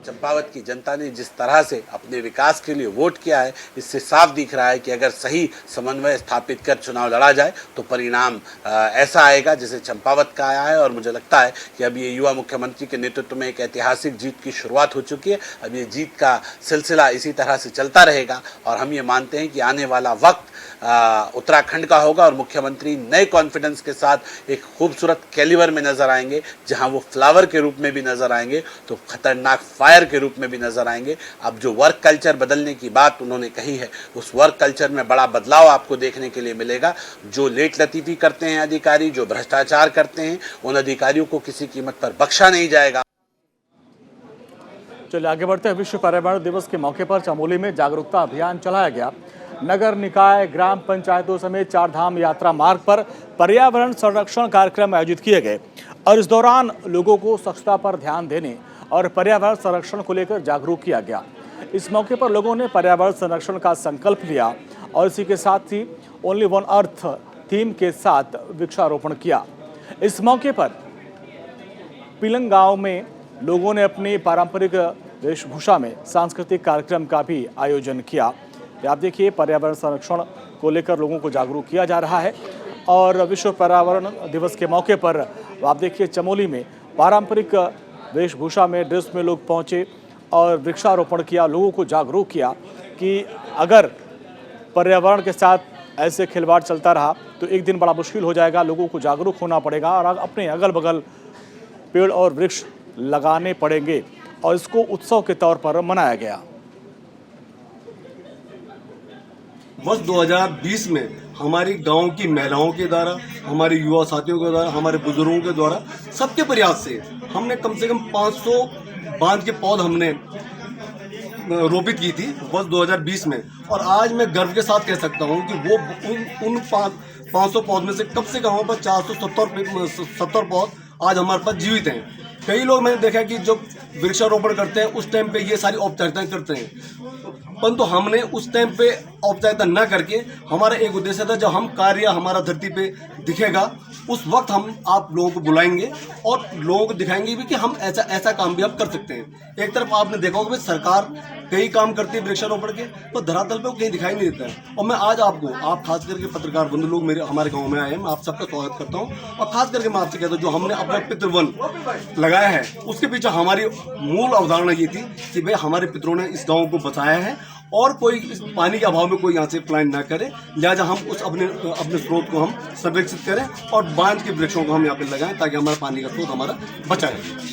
चंपावत की जनता ने जिस तरह से अपने विकास के लिए वोट किया है, इससे साफ दिख रहा है कि अगर सही समन्वय स्थापित कर चुनाव लड़ा जाए तो परिणाम ऐसा आएगा जैसे चंपावत का आया है। और मुझे लगता है कि अब ये युवा मुख्यमंत्री के नेतृत्व में एक ऐतिहासिक जीत की शुरुआत हो चुकी है। अब ये जीत का सिलसिला इसी तरह से चलता रहेगा और हम ये मानते हैं कि आने वाला वक्त उत्तराखंड का होगा और मुख्यमंत्री नए कॉन्फिडेंस के साथ एक खूबसूरत कैलिबर में नजर आएंगे, जहां वो फ्लावर के रूप में भी नजर आएंगे तो खतरनाक फायर के रूप में भी नजर आएंगे। अब जो वर्क कल्चर बदलने की बात उन्होंने कही है, उस वर्क कल्चर में बड़ा बदलाव आपको देखने के लिए मिलेगा। जो लेट लतीफी करते हैं अधिकारी, जो भ्रष्टाचार करते हैं, उन अधिकारियों को किसी कीमत पर बख्शा नहीं जाएगा। चलिए आगे बढ़ते हैं। विश्व पर्यावरण दिवस के मौके पर चमोली में जागरूकता अभियान चलाया गया। नगर निकाय, ग्राम पंचायतों समेत चार धाम यात्रा मार्ग पर पर्यावरण संरक्षण कार्यक्रम आयोजित किए गए और इस दौरान लोगों को स्वच्छता पर ध्यान देने और पर्यावरण संरक्षण को लेकर जागरूक किया गया। इस मौके पर लोगों ने पर्यावरण संरक्षण का संकल्प लिया और इसी के साथ ही ओनली वन अर्थ थीम के साथ वृक्षारोपण किया। इस मौके पर पिलंग गांव में लोगों ने अपनी पारंपरिक वेशभूषा में सांस्कृतिक कार्यक्रम का भी आयोजन किया। आप देखिए, पर्यावरण संरक्षण को लेकर लोगों को जागरूक किया जा रहा है और विश्व पर्यावरण दिवस के मौके पर आप देखिए चमोली में पारंपरिक वेशभूषा में, ड्रेस में लोग पहुंचे और वृक्षारोपण किया, लोगों को जागरूक किया कि अगर पर्यावरण के साथ ऐसे खिलवाड़ चलता रहा तो एक दिन बड़ा मुश्किल हो जाएगा। लोगों को जागरूक होना पड़ेगा और अपने अगल बगल पेड़ और वृक्ष लगाने पड़ेंगे और इसको उत्सव के तौर पर मनाया गया। वर्ष 2020 में हमारी गांव की महिलाओं के द्वारा, हमारे युवा साथियों के द्वारा, हमारे बुजुर्गों के द्वारा, सबके प्रयास से हमने कम से कम 500 बांध के पौध हमने रोपित की थी वर्ष 2020 में। और आज मैं गर्व के साथ कह सकता हूं कि वो उन 500 पौध में से कम वहाँ पर 470 पौध आज हमारे पास जीवित हैं। कई लोग मैंने देखा कि जो वृक्षारोपण करते हैं उस टाइम पे ये सारी औपचारिकताएं करते हैं, परंतु हमने उस टाइम पे औपचारिकता न करके हमारा एक उद्देश्य था, जब हम कार्य हमारा धरती पे दिखेगा उस वक्त हम आप लोगों को बुलाएंगे और लोगों को दिखाएंगे भी कि हम ऐसा काम भी आप कर सकते हैं। एक तरफ आपने देखा होगा सरकार कई काम करती है वृक्षारोपण के, तो धरातल पे वो कहीं दिखाई नहीं देता है। और मैं आज आप खास करके पत्रकार बंधु लोग हमारे गाँव में आए हैं, मैं आप सबका स्वागत करता हूँ। और खास करके मैं आपसे कहता हूँ, जो हमने अपना पितृवन लगाया है उसके पीछे हमारी मूल अवधारणा ये थी कि भाई हमारे पितरों ने इस गांव को बचाया है और कोई इस पानी के अभाव में कोई यहाँ से पलायन ना करे, लिहाजा हम उस अपने स्रोत को हम संरक्षित करें और बांध के वृक्षों को हम यहाँ पे लगाएं ताकि हमारा पानी का स्रोत हमारा बचा रहे।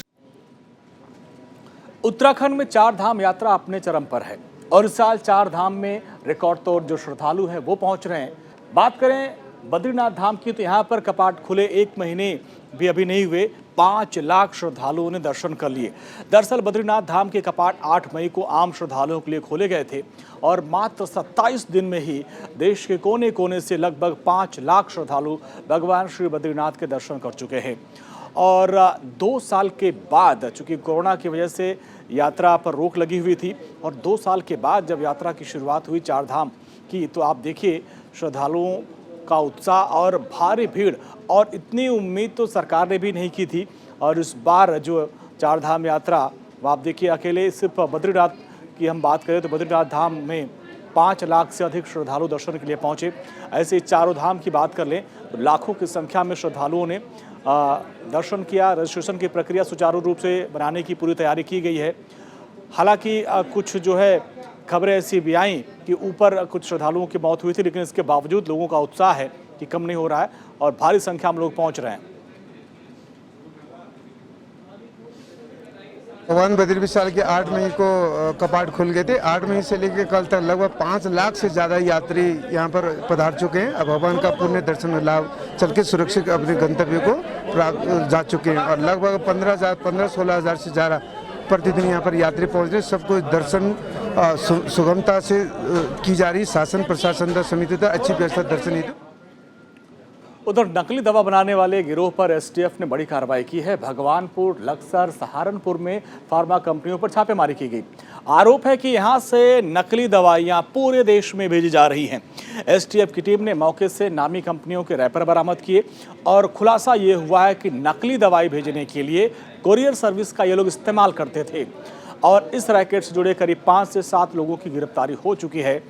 उत्तराखंड में चार धाम यात्रा अपने चरम पर है और इस साल चार धाम में रिकॉर्ड तोड़ जो श्रद्धालु हैं वो पहुंच रहे हैं। बात करें बद्रीनाथ धाम की तो यहाँ पर कपाट खुले 1 महीने भी अभी नहीं हुए, 5 लाख श्रद्धालुओं ने दर्शन कर लिए। दरअसल बद्रीनाथ धाम के कपाट 8 मई को आम श्रद्धालुओं के लिए खोले गए थे और मात्र 27 दिन में ही देश के कोने कोने से लगभग 5 लाख श्रद्धालु भगवान श्री बद्रीनाथ के दर्शन कर चुके हैं। और 2 साल के बाद, चूंकि कोरोना की वजह से यात्रा पर रोक लगी हुई थी और 2 साल के बाद जब यात्रा की शुरुआत हुई चार धाम की, तो आप देखिए श्रद्धालुओं का उत्साह और भारी भीड़, और इतनी उम्मीद तो सरकार ने भी नहीं की थी। और इस बार जो चार धाम यात्रा, आप देखिए अकेले सिर्फ बद्रीनाथ की हम बात करें तो बद्रीनाथ धाम में 5 लाख से अधिक श्रद्धालु दर्शन के लिए पहुंचे। ऐसे चारों धाम की बात कर लें तो लाखों की संख्या में श्रद्धालुओं ने दर्शन किया। रजिस्ट्रेशन की प्रक्रिया सुचारू रूप से बनाने की पूरी तैयारी की गई है। हालांकि कुछ जो है खबरें ऐसी भी आई कि ऊपर कुछ श्रद्धालुओं की मौत हुई थी, लेकिन इसके बावजूद लोगों का उत्साह है कि कम नहीं हो रहा है और भारी संख्या में लोग पहुंच रहे हैं। भगवान बद्री विशाल के 8 मई को कपाट खुल गए थे। 8 मई से लेकर कल तक लगभग 5 लाख से ज़्यादा यात्री यहाँ पर पधार चुके हैं। अब भगवान का पुण्य दर्शन लाभ चल के सुरक्षित अपने गंतव्य को प्राप्त जा चुके हैं और लगभग 15-16 हज़ार से ज़्यादा प्रतिदिन यहाँ पर यात्री पहुँच रहे। सबको दर्शन सुगमता से की जा रही। शासन प्रशासन समिति का अच्छी व्यवस्था दर्शन हेतु। उधर नकली दवा बनाने वाले गिरोह पर एसटीएफ ने बड़ी कार्रवाई की है। भगवानपुर, लक्सर, सहारनपुर में फार्मा कंपनियों पर छापेमारी की गई। आरोप है कि यहां से नकली दवाइयां पूरे देश में भेजी जा रही हैं। एसटीएफ की टीम ने मौके से नामी कंपनियों के रैपर बरामद किए और खुलासा ये हुआ है कि नकली दवाई भेजने के लिए कोरियर सर्विस का ये लोग इस्तेमाल करते थे। और इस रैकेट से जुड़े करीब 5 से 7 लोगों की गिरफ्तारी हो चुकी है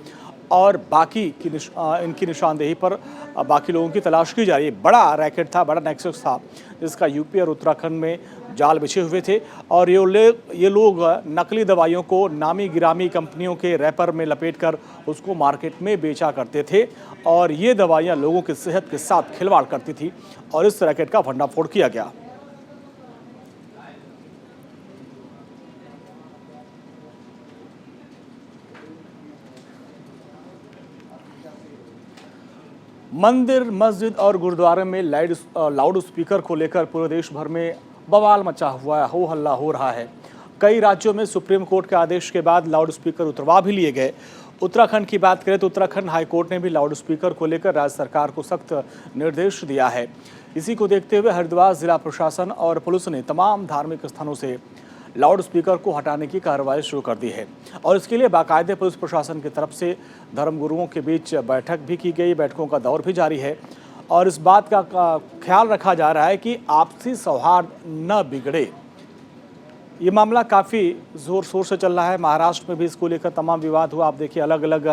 और बाकी की इनकी निशानदेही पर बाकी लोगों की तलाश की जा रही है। बड़ा रैकेट था, बड़ा नेक्सस था, जिसका यूपी और उत्तराखंड में जाल बिछे हुए थे और ये लोग नकली दवाइयों को नामी गिरामी कंपनियों के रैपर में लपेटकर उसको मार्केट में बेचा करते थे और ये दवाइयाँ लोगों की सेहत के साथ खिलवाड़ करती थी और इस रैकेट का भंडाफोड़ किया गया। मंदिर, मस्जिद और गुरुद्वारे में लाउड स्पीकर को लेकर पूरे देश भर में बवाल मचा हुआ है, हो हल्ला हो रहा है। कई राज्यों में सुप्रीम कोर्ट के आदेश के बाद लाउड स्पीकर उतरवा भी लिए गए। उत्तराखंड की बात करें तो उत्तराखंड हाई कोर्ट ने भी लाउड स्पीकर को लेकर राज्य सरकार को सख्त निर्देश दिया है। इसी को देखते हुए हरिद्वार जिला प्रशासन और पुलिस ने तमाम धार्मिक स्थानों से लाउड स्पीकर को हटाने की कार्रवाई शुरू कर दी है और इसके लिए बाकायदे पुलिस प्रशासन की तरफ से धर्मगुरुओं के बीच बैठक भी की गई। बैठकों का दौर भी जारी है और इस बात का ख्याल रखा जा रहा है कि आपसी सौहार्द न बिगड़े। ये मामला काफ़ी ज़ोर शोर से चल रहा है। महाराष्ट्र में भी इसको लेकर तमाम विवाद हुआ। आप देखिए अलग अलग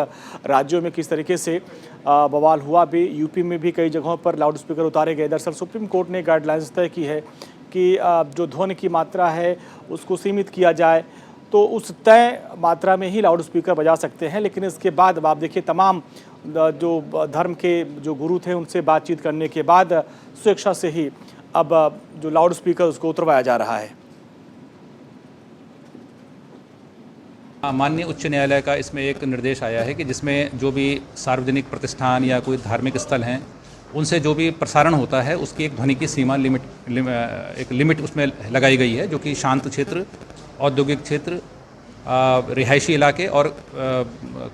राज्यों में किस तरीके से बवाल हुआ भी। यूपी में भी कई जगहों पर लाउड स्पीकर उतारे गए। दरअसल सुप्रीम कोर्ट ने गाइडलाइंस तय की है कि जो ध्वनि की मात्रा है उसको सीमित किया जाए, तो उस तय मात्रा में ही लाउड स्पीकर बजा सकते हैं। लेकिन इसके बाद अब आप देखिए तमाम जो धर्म के जो गुरु थे उनसे बातचीत करने के बाद स्वेच्छा से ही अब जो लाउड स्पीकर उसको उतरवाया जा रहा है। माननीय उच्च न्यायालय का इसमें एक निर्देश आया है कि जिसमें जो भी सार्वजनिक प्रतिष्ठान या कोई धार्मिक स्थल हैं उनसे जो भी प्रसारण होता है उसकी एक ध्वनि की सीमा एक लिमिट उसमें लगाई गई है, जो कि शांत क्षेत्र, औद्योगिक क्षेत्र, रिहायशी इलाके और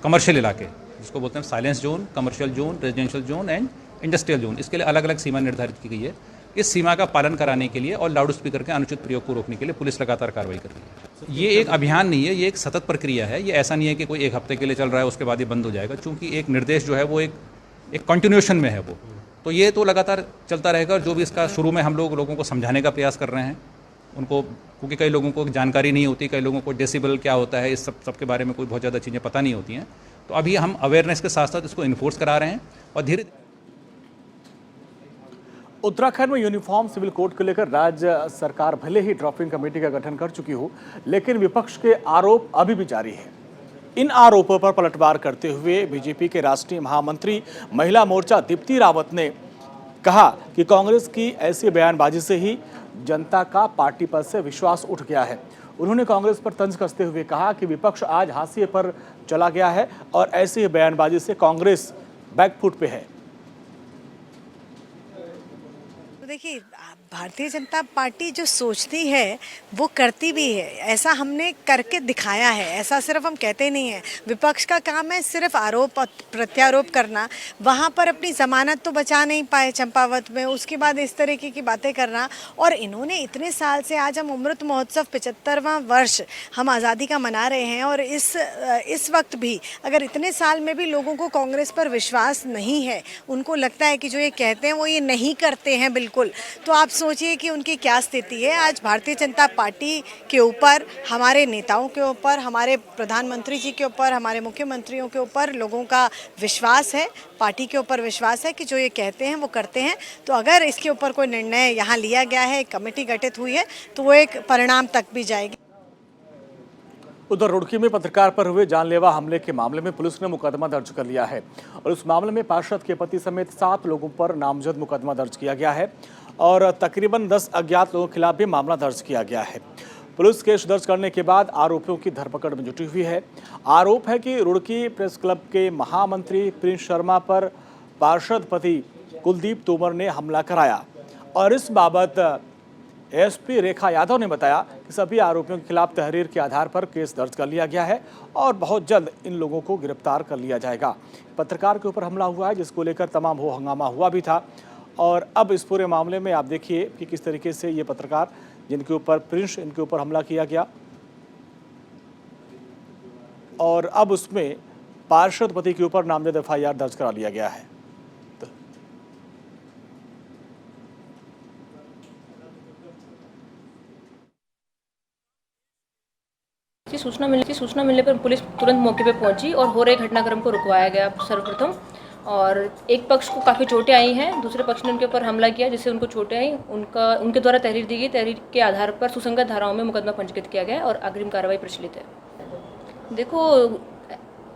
कमर्शियल इलाके, जिसको बोलते हैं silence zone, commercial zone, residential zone and industrial zone, इसके लिए अलग अलग सीमा निर्धारित की गई है। इस सीमा का पालन कराने के लिए और लाउड स्पीकर के अनुचित प्रयोग को रोकने के लिए पुलिस लगातार कार्रवाई कर रही है। ये एक अभियान नहीं है, ये एक सतत प्रक्रिया है। ये ऐसा नहीं है कि कोई एक हफ्ते के लिए चल रहा है उसके बाद ये बंद हो जाएगा, क्योंकि एक निर्देश जो है वो एक कंटिन्यूएशन में है वो, तो ये तो लगातार चलता रहेगा। और जो भी इसका शुरू में हम लोगों को समझाने का प्रयास कर रहे हैं उनको, क्योंकि कई लोगों को जानकारी नहीं होती, कई लोगों को डेसिबल क्या होता है इस सब के बारे में कोई बहुत ज़्यादा चीज़ें पता नहीं होती हैं, तो अभी हम अवेयरनेस के साथ साथ इसको इन्फोर्स करा रहे हैं और धीरे उत्तराखंड में यूनिफॉर्म सिविल कोड को लेकर राज्य सरकार भले ही ड्राफ्टिंग कमेटी का गठन कर चुकी हो, लेकिन विपक्ष के आरोप अभी भी जारी है। इन आरोपों पर पलटवार करते हुए बीजेपी के राष्ट्रीय महामंत्री महिला मोर्चा दीप्ति रावत ने कहा कि कांग्रेस की ऐसी बयानबाजी से ही जनता का पार्टी पर से विश्वास उठ गया है। उन्होंने कांग्रेस पर तंज कसते हुए कहा कि विपक्ष आज हाशिए पर चला गया है और ऐसी बयानबाजी से कांग्रेस बैकफुट पे है। देखिए, भारतीय जनता पार्टी जो सोचती है वो करती भी है। ऐसा हमने करके दिखाया है, ऐसा सिर्फ हम कहते नहीं हैं। विपक्ष का काम है सिर्फ आरोप प्रत्यारोप करना। वहाँ पर अपनी ज़मानत तो बचा नहीं पाए चंपावत में, उसके बाद इस तरीके की बातें करना। और इन्होंने इतने साल से, आज हम अमृत महोत्सव 75वां वर्ष हम आज़ादी का मना रहे हैं, और इस वक्त भी अगर इतने साल में भी लोगों को कांग्रेस पर विश्वास नहीं है, उनको लगता है कि जो ये कहते हैं वो ये नहीं करते हैं बिल्कुल, तो आप सोचिए कि उनकी क्या स्थिति है। आज भारतीय जनता पार्टी के ऊपर, हमारे नेताओं के ऊपर, हमारे प्रधानमंत्री जी के ऊपर, हमारे मुख्यमंत्रियों के ऊपर लोगों का विश्वास है, पार्टी के ऊपर विश्वास है कि जो ये कहते हैं वो करते हैं। तो अगर इसके ऊपर कोई निर्णय यहाँ लिया गया है, कमेटी गठित हुई है, तो वो एक परिणाम तक भी जाएगी। उधर रुड़की में पत्रकार पर हुए जानलेवा हमले के मामले में पुलिस ने मुकदमा दर्ज कर लिया है और उस मामले में पार्षद के पति समेत 7 लोगों पर नामजद मुकदमा दर्ज किया गया है और तकरीबन 10 अज्ञात लोगों के खिलाफ भी मामला दर्ज किया गया है। पुलिस केस दर्ज करने के बाद आरोपियों की धरपकड़ में जुटी हुई है। आरोप है कि रुड़की प्रेस क्लब के महामंत्री प्रिंस शर्मा पर पार्षद पति कुलदीप तोमर ने हमला कराया और इस बाबत एसपी रेखा यादव ने बताया कि सभी आरोपियों के खिलाफ तहरीर के आधार पर केस दर्ज कर लिया गया है और बहुत जल्द इन लोगों को गिरफ्तार कर लिया जाएगा। पत्रकार के ऊपर हमला हुआ है जिसको लेकर तमाम हो हंगामा हुआ भी था और अब इस पूरे मामले में आप देखिए कि किस तरीके से ये पत्रकार जिनके ऊपर प्रिंस, इनके ऊपर हमला किया गया और अब उसमें पार्षद पति के ऊपर नामजद FIR दर्ज करा लिया गया है। सूचना मिलने पर पुलिस तुरंत मौके पर पहुंची और हो रहे घटनाक्रम को रुकवाया गया सर्वप्रथम। और एक पक्ष को काफ़ी चोटें आई हैं, दूसरे पक्ष ने उनके ऊपर हमला किया जिससे उनको चोटें आई। उनके द्वारा तहरीर दी गई, तहरीर के आधार पर सुसंगत धाराओं में मुकदमा पंजीकृत किया गया और अग्रिम कार्रवाई प्रचलित है। देखो,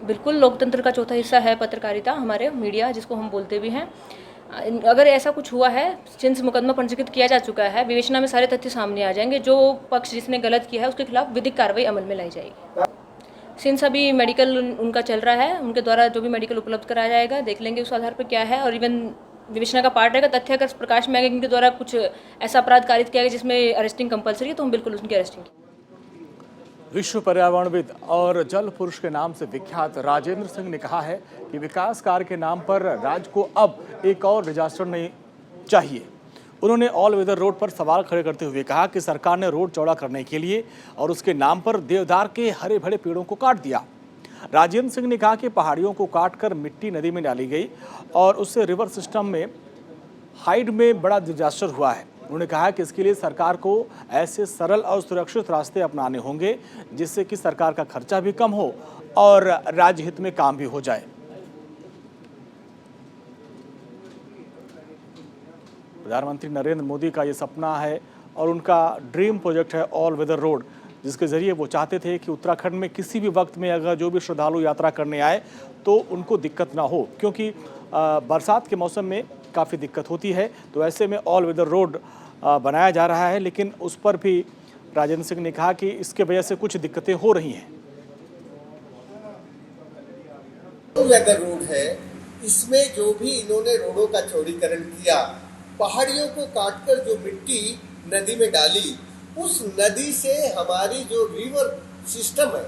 बिल्कुल लोकतंत्र का चौथा हिस्सा है पत्रकारिता, हमारे मीडिया, जिसको हम बोलते भी हैं। अगर ऐसा कुछ हुआ है, जिनसे मुकदमा पंजीकृत किया जा चुका है, विवेचना में सारे तथ्य सामने आ जाएंगे। जो पक्ष जिसने गलत किया है उसके खिलाफ विधिक कार्रवाई अमल में लाई जाएगी। सिंस अभी मेडिकल उनका चल रहा है, उनके द्वारा जो भी मेडिकल उपलब्ध कराया जाएगा, देख लेंगे उस आधार पर क्या है। और इवन विवेचना का पार्ट रहेगा, तथ्य अगर प्रकाश में आएगा इनके द्वारा कुछ ऐसा अपराध कारित किया गया जिसमें अरेस्टिंग कंपलसरी है, तो हम बिल्कुल उनकी अरेस्टिंग। विश्व पर्यावरणविद और जल पुरुष के नाम से विख्यात राजेंद्र सिंह ने कहा है कि विकास कार्य के नाम पर राज्य को अब एक और डिजास्टर नहीं चाहिए। उन्होंने ऑल वेदर रोड पर सवाल खड़े करते हुए कहा कि सरकार ने रोड चौड़ा करने के लिए और उसके नाम पर देवदार के हरे भरे पेड़ों को काट दिया। राजेंद्र सिंह ने कहा कि पहाड़ियों को काटकर मिट्टी नदी में डाली गई और उससे रिवर सिस्टम में हाइड में बड़ा डिजास्टर हुआ है। उन्होंने कहा कि इसके लिए सरकार को ऐसे सरल और सुरक्षित रास्ते अपनाने होंगे जिससे कि सरकार का खर्चा भी कम हो और राज्य हित में काम भी हो जाए। प्रधानमंत्री नरेंद्र मोदी का ये सपना है और उनका ड्रीम प्रोजेक्ट है ऑल वेदर रोड, जिसके ज़रिए वो चाहते थे कि उत्तराखंड में किसी भी वक्त में अगर जो भी श्रद्धालु यात्रा करने आए तो उनको दिक्कत ना हो, क्योंकि बरसात के मौसम में काफ़ी दिक्कत होती है। तो ऐसे में ऑल वेदर रोड बनाया जा रहा है, लेकिन उस पर भी राजेंद्र सिंह ने कहा कि इसके वजह से कुछ दिक्कतें हो रही हैं। ऑल वेदर रोड है, इसमें जो भी इन्होंने रोडों का चौड़ीकरण किया, पहाड़ियों को काटकर जो मिट्टी नदी में डाली, उस नदी से हमारी जो रिवर सिस्टम है,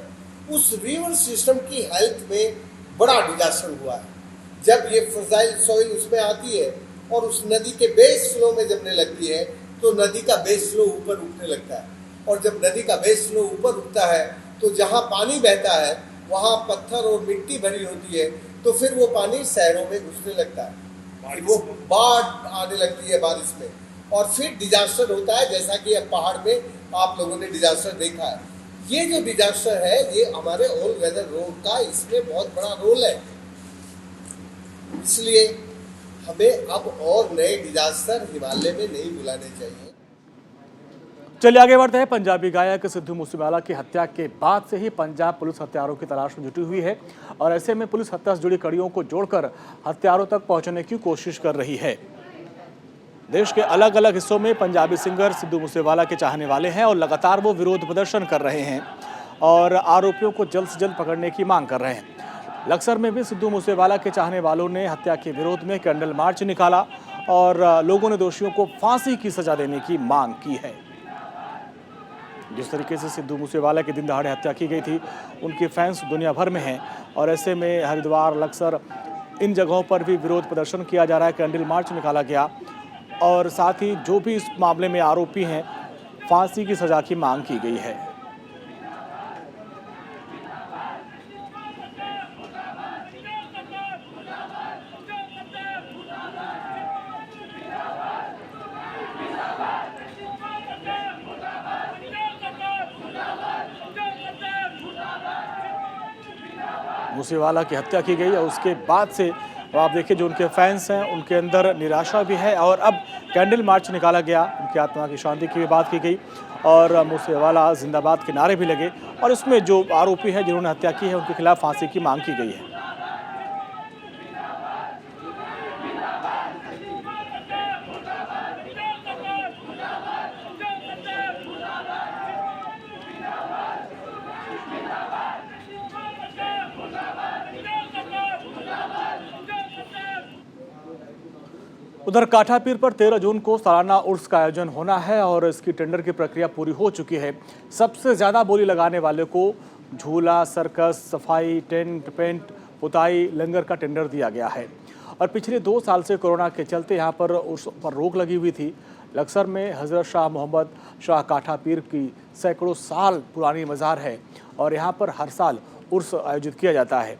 उस रिवर सिस्टम की हेल्थ में बड़ा डिजास्टर हुआ है। जब ये फर्टाइल सॉइल उसमें आती है और उस नदी के बेस फ्लो में जमने लगती है तो नदी का बेस फ्लो ऊपर उठने लगता है। और जब नदी का बेस फ्लो ऊपर उठता है तो जहाँ पानी बहता है वहाँ पत्थर और मिट्टी भरी होती है, तो फिर वो पानी शहरों में घुसने लगता है, वो बाढ़ आने लगती है बारिश में, और फिर डिजास्टर होता है। जैसा कि अब पहाड़ में आप लोगों ने डिजास्टर देखा है। ये जो डिजास्टर है ये हमारे ऑल वेदर रोड का इसमें बहुत बड़ा रोल है। इसलिए हमें अब और नए डिजास्टर हिमालय में नहीं बुलाने चाहिए। चलिए आगे बढ़ते हैं। पंजाबी गायक सिद्धू मूसेवाला की हत्या के बाद से ही पंजाब पुलिस हत्यारों की तलाश में जुटी हुई है और ऐसे में पुलिस हत्या से जुड़ी कड़ियों को जोड़कर हत्यारों तक पहुंचने की कोशिश कर रही है। देश के अलग अलग हिस्सों में पंजाबी सिंगर सिद्धू मूसेवाला के चाहने वाले हैं और लगातार वो विरोध प्रदर्शन कर रहे हैं और आरोपियों को जल्द से जल्द पकड़ने की मांग कर रहे हैं। लक्सर में भी सिद्धू मूसेवाला के चाहने वालों ने हत्या के विरोध में कैंडल मार्च निकाला और लोगों ने दोषियों को फांसी की सजा देने की मांग की है। जिस तरीके से सिद्धू मूसेवाला की दिन दहाड़े हत्या की गई थी, उनके फैंस दुनिया भर में हैं और ऐसे में हरिद्वार, लक्सर, इन जगहों पर भी विरोध प्रदर्शन किया जा रहा है, कैंडल मार्च निकाला गया और साथ ही जो भी इस मामले में आरोपी हैं फांसी की सजा की मांग की गई है। मूसेवाला की हत्या की गई और उसके बाद से आप देखिए जो उनके फैंस हैं उनके अंदर निराशा भी है और अब कैंडल मार्च निकाला गया, उनकी आत्मा की शांति की भी बात की गई और मूसेवाला जिंदाबाद के नारे भी लगे और इसमें जो आरोपी है जिन्होंने हत्या की है उनके खिलाफ फांसी की मांग की गई है। उधर काठापीर पर 13 जून को सालाना उर्स का आयोजन होना है और इसकी टेंडर की प्रक्रिया पूरी हो चुकी है। सबसे ज़्यादा बोली लगाने वाले को झूला, सर्कस, सफाई, टेंट, पेंट, पुताई, लंगर का टेंडर दिया गया है और पिछले 2 साल से कोरोना के चलते यहाँ पर उर्स पर रोक लगी हुई थी। लक्सर में हज़रत शाह मोहम्मद शाह काठापीर की सैकड़ों साल पुरानी मज़ार है और यहाँ पर हर साल उर्स आयोजित किया जाता है।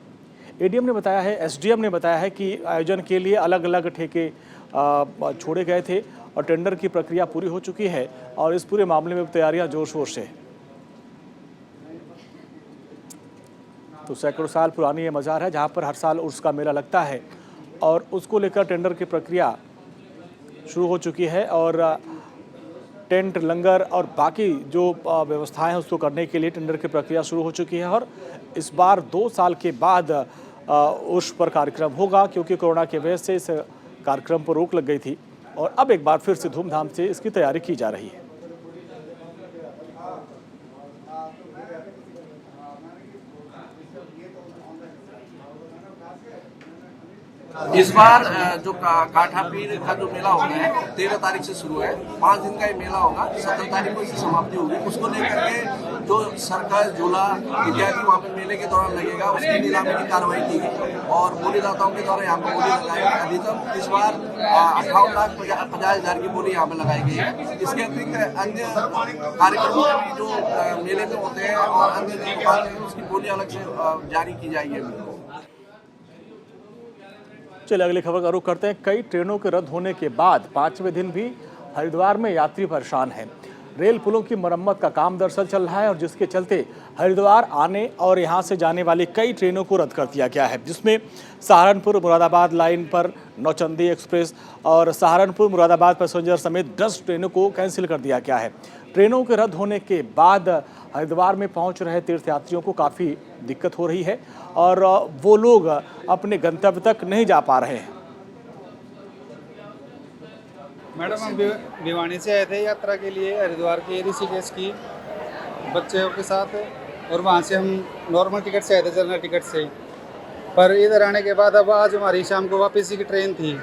एडीएम ने बताया है, एसडीएम ने बताया है कि आयोजन के लिए अलग अलग ठेके छोड़े गए थे और टेंडर की प्रक्रिया पूरी हो चुकी है और इस पूरे मामले में तैयारियां जोर शोर से। तो सैकड़ों साल पुरानी ये मज़ार है जहाँ पर हर साल उर्स का मेला लगता है और उसको लेकर टेंडर की प्रक्रिया शुरू हो चुकी है और टेंट, लंगर और बाकी जो व्यवस्थाएं हैं उसको करने के लिए टेंडर की प्रक्रिया शुरू हो चुकी है। और इस बार 2 साल के बाद उर्स पर कार्यक्रम होगा, क्योंकि कोरोना की वजह से इस कार्यक्रम पर रोक लग गई थी और अब एक बार फिर से धूमधाम से इसकी तैयारी की जा रही है। इस बार जो काठा पीर का जो मेला होना है 13 तारीख से शुरू है, 5 दिन का ये मेला होगा। 17 तारीख को इसकी समाप्ति होगी। उसको लेकर के जो सर्कस, झूला इत्यादि वहाँ पे मेले के दौरान लगेगा, उसकी नीलामी की कार्रवाई की गई और बोलीदाताओं के द्वारा यहाँ पर बोली लगाई गई। अधिकतम इस बार 58,50,000 की बोली यहाँ पर लगाई गई है। इसके अतिरिक्त अन्य कार्यक्रमों भी जो मेले में होते हैं और अन्य जो दुकानें हैं उसकी बोली अलग से जारी की जाएगी। चलिए अगली खबर का रुख करते हैं। कई ट्रेनों के रद्द होने के बाद 5वें दिन भी हरिद्वार में यात्री परेशान हैं। रेल पुलों की मरम्मत का काम दरअसल चल रहा है और जिसके चलते हरिद्वार आने और यहां से जाने वाली कई ट्रेनों को रद्द कर दिया गया है, जिसमें सहारनपुर मुरादाबाद लाइन पर नौचंदी एक्सप्रेस और सहारनपुर मुरादाबाद पैसेंजर समेत 10 ट्रेनों को कैंसिल कर दिया गया है। ट्रेनों के रद्द होने के बाद हरिद्वार में पहुंच रहे तीर्थयात्रियों को काफ़ी दिक्कत हो रही है और वो लोग अपने गंतव्य तक नहीं जा पा रहे हैं। मैडम, हम भिवानी से आए थे यात्रा के लिए हरिद्वार के ऋषिकेश की बच्चों के साथ, और वहाँ से हम नॉर्मल टिकट से आए थे, जनरल टिकट से। पर इधर आने के बाद अब आज हमारी शाम को वापसी की ट्रेन थी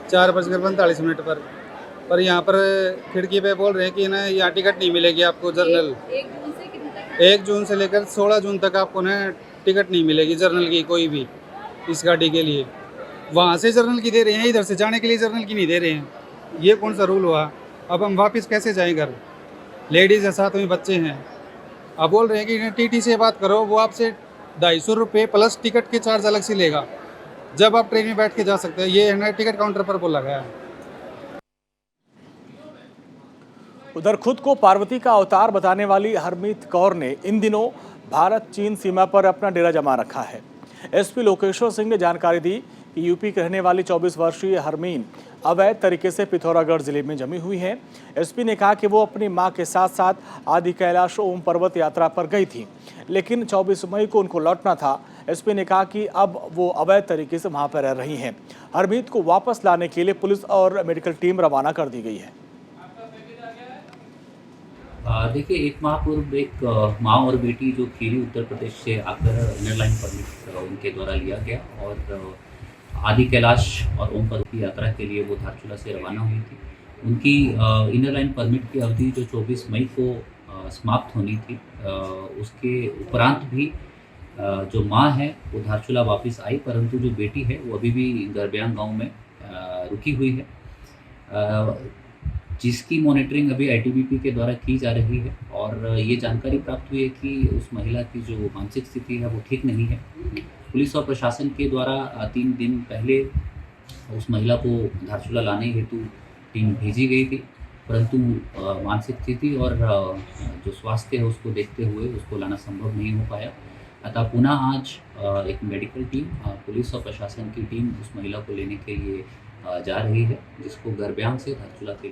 4:45 पर यहाँ पर खिड़की पे बोल रहे हैं कि ना यहाँ टिकट नहीं मिलेगी आपको जर्नल। 1 जून से लेकर 16 जून तक आपको ना टिकट नहीं मिलेगी जर्नल की कोई भी इस गाड़ी के लिए। वहाँ से जर्नल की दे रहे हैं, इधर से जाने के लिए जर्नल की नहीं दे रहे हैं। ये कौन सा रूल हुआ? अब हम वापस कैसे जाएं घर? लेडीज़ है, साथ में बच्चे हैं। अब बोल रहे हैं कि टीटी से बात करो, वो आपसे 250 रुपये प्लस टिकट के चार्ज अलग से लेगा, जब आप ट्रेन में बैठ के जा सकते हैं। ये है टिकट काउंटर पर बोला गया है। उधर खुद को पार्वती का अवतार बताने वाली हरमीत कौर ने इन दिनों भारत चीन सीमा पर अपना डेरा जमा रखा है। एसपी लोकेश्वर सिंह ने जानकारी दी कि यूपी के रहने वाली 24 वर्षीय हरमीन अवैध तरीके से पिथौरागढ़ जिले में जमी हुई है। एसपी ने कहा कि वो अपनी मां के साथ साथ आदि कैलाश ओम पर्वत यात्रा पर गई थी, लेकिन 24 मई को उनको लौटना था। एसपी ने कहा कि अब वो अवैध तरीके से वहां पर रह रही हैं। हरमीत को वापस लाने के लिए पुलिस और मेडिकल टीम रवाना कर दी गई है। देखिए, 1 माह पूर्व एक माँ और बेटी जो खीरी उत्तर प्रदेश से आकर इनर लाइन परमिट उनके द्वारा लिया गया और आदि कैलाश और ओम पर्वत की यात्रा के लिए वो धारचूला से रवाना हुई थी। उनकी इनर लाइन परमिट की अवधि जो 24 मई को समाप्त होनी थी, उसके उपरांत भी जो माँ है वो धारचूला वापस आई, परंतु जो बेटी है वो अभी भी गरब्यांग गांव में रुकी हुई है, जिसकी मॉनिटरिंग अभी आईटीबीपी के द्वारा की जा रही है। और ये जानकारी प्राप्त हुई है कि उस महिला की जो मानसिक स्थिति है वो ठीक नहीं है। पुलिस और प्रशासन के द्वारा 3 दिन पहले उस महिला को धारचूला लाने हेतु टीम भेजी गई थी, परंतु मानसिक स्थिति और जो स्वास्थ्य है उसको देखते हुए उसको लाना संभव नहीं हो पाया। अतः पुनः आज एक मेडिकल टीम, पुलिस और प्रशासन की टीम उस महिला को लेने के लिए जा रही है, जिसको गरब्यांग से धारचूला के